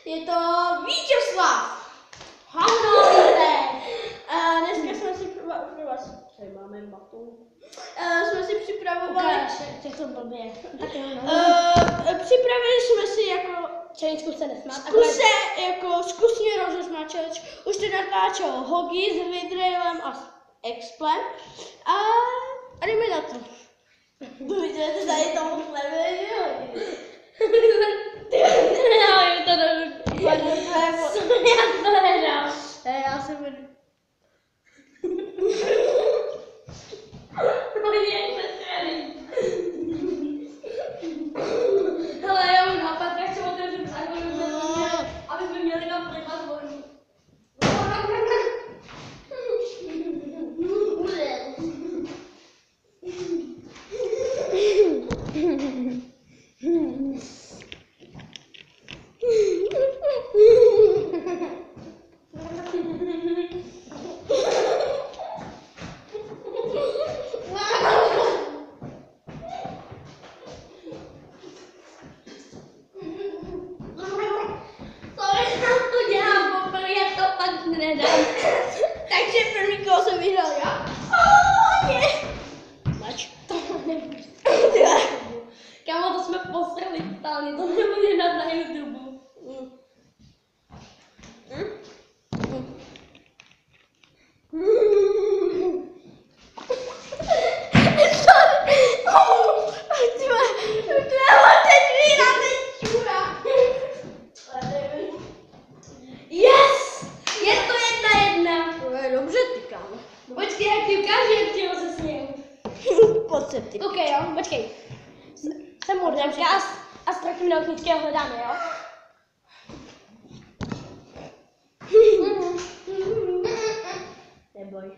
Je to Vítězslav. Hanojte. Dneska jsme si pro vás, tady máme matou, jsme si připravovali, to blbě. připravili jsme si jako Čeličku se nesmát. zkusně rozeznačeč. Už to natáčel Hogi s Vidrejlem a s Explem a jdeme na to. Vidíte tady tomu chlebe, Já to nedám. Já se vedu. Hele, já mám nápad, jak se otevřu aby jsme měli tam plivat vodu. Takže první kolo jsem vyhrál já. Mač. Kámo, to jsme posrali totálně, to nebude na YouTube. Yes! Je to 1-1. To je dobře, ty kámo. Počkej, jak ti ukážu, jak ti ho zesměju. Pojď se, ty. OK, jo, počkej. Jsem mordemka a ztratím neochnického hledáme, jo? Neboj.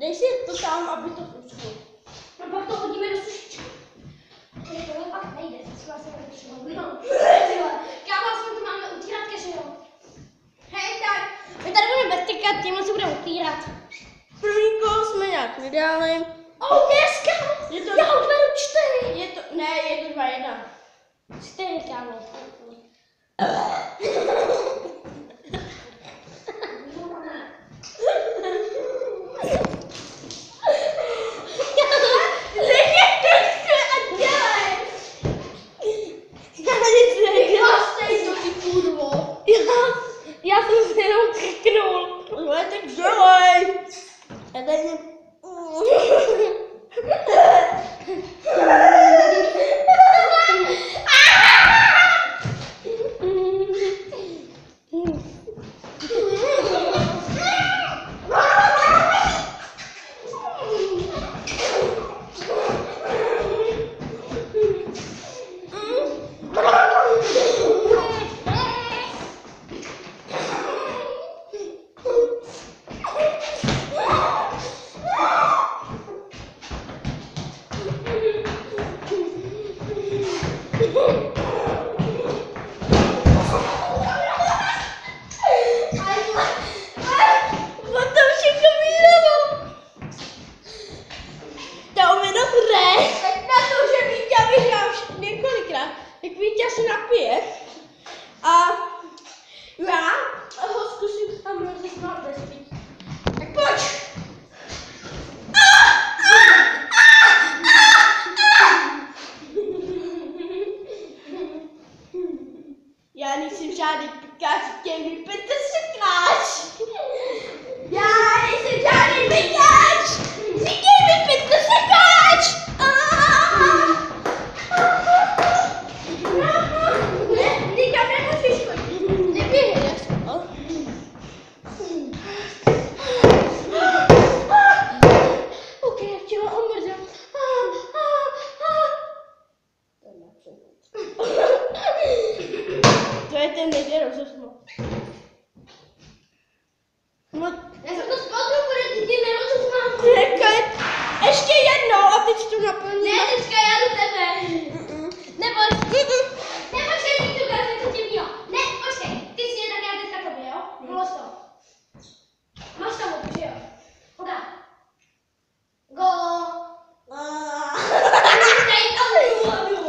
Dej si to tam, aby to uschlo. No pak to hodíme do sušičky. Tohle pak nejde, třeba se vyšlo. No, kámo, aspoň to máme utírat keře, jo. Hej, tak. My tady budeme beztykat, tímhle se budeme utírat. První kolo jsme nějak vydali. Oh, dneska! Je to... Já už beru 4. Je to... Ne, je to 2-1. 4, kámo. Já jsem se jenom krknul. No, tak dělej. Já tady... nejsem žádný pikáč, chtěj mi Petr sekáč. Já nejsem žádný pikáč, říkej mi Petr sekáč. Ne, nikam nemusíš chodit. Neběhej, já jsem. Ok, jak tě ho omrzám. To je ten nejde rozosmo. No, Já jsem to spadl, bude ty nerozosmám. ještě jednou a teď to naplní. Ne, teďka já do tebe. Neboť, nepočkej, ty tu gaz, co tě mělo. Ne, počkej, ty si je tak já teďka tobě, jo? Bylo to. Máš tam že jo? Podá. Go.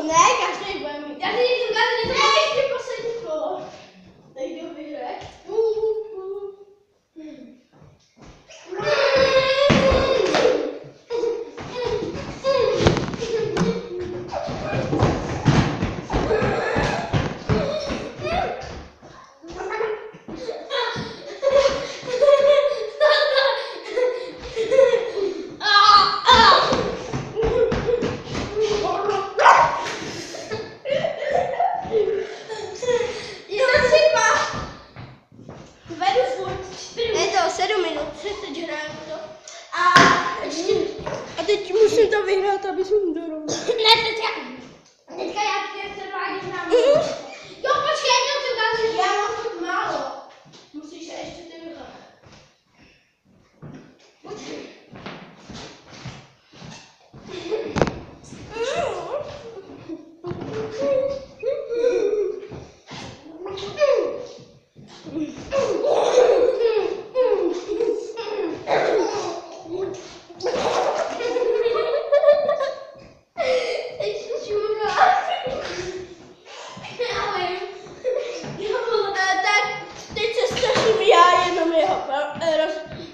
Ne, každý bude mít. Já si tu gaz, Ne, ještě poslední kolo. Tak kdo vyhraje? A teď musím to vyhrát, aby jsem dorovnal. Ne, teďka já se vládím na Jo, počkej, já to ukážu. Já mám furt málo. Musíš se ještě ty vyhrát. Počkej.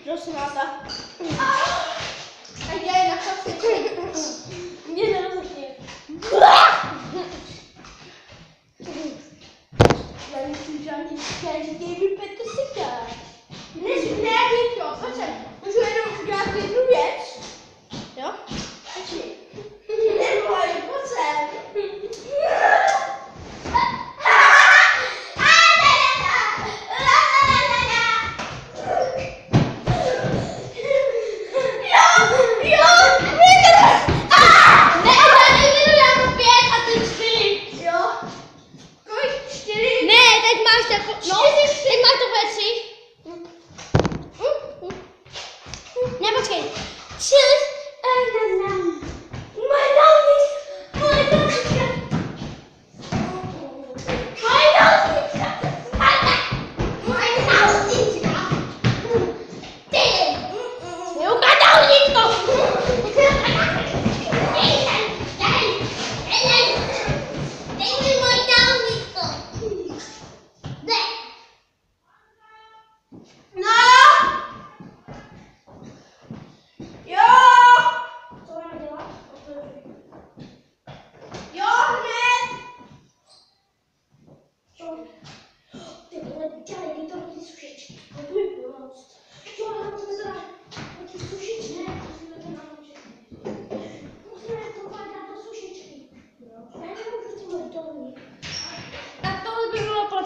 Rozsmáta. Tak já je na kapsy. Mě nerozhodně. Já myslím, že ani říkají mi Petr sekáč. Ne, to, pojď sem. Můžu jenom udělat jednu věc. Jo? Tači. Neboj, pojď sem.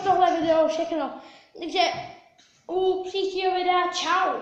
Tohle video všechno. Takže u příštího videa čau.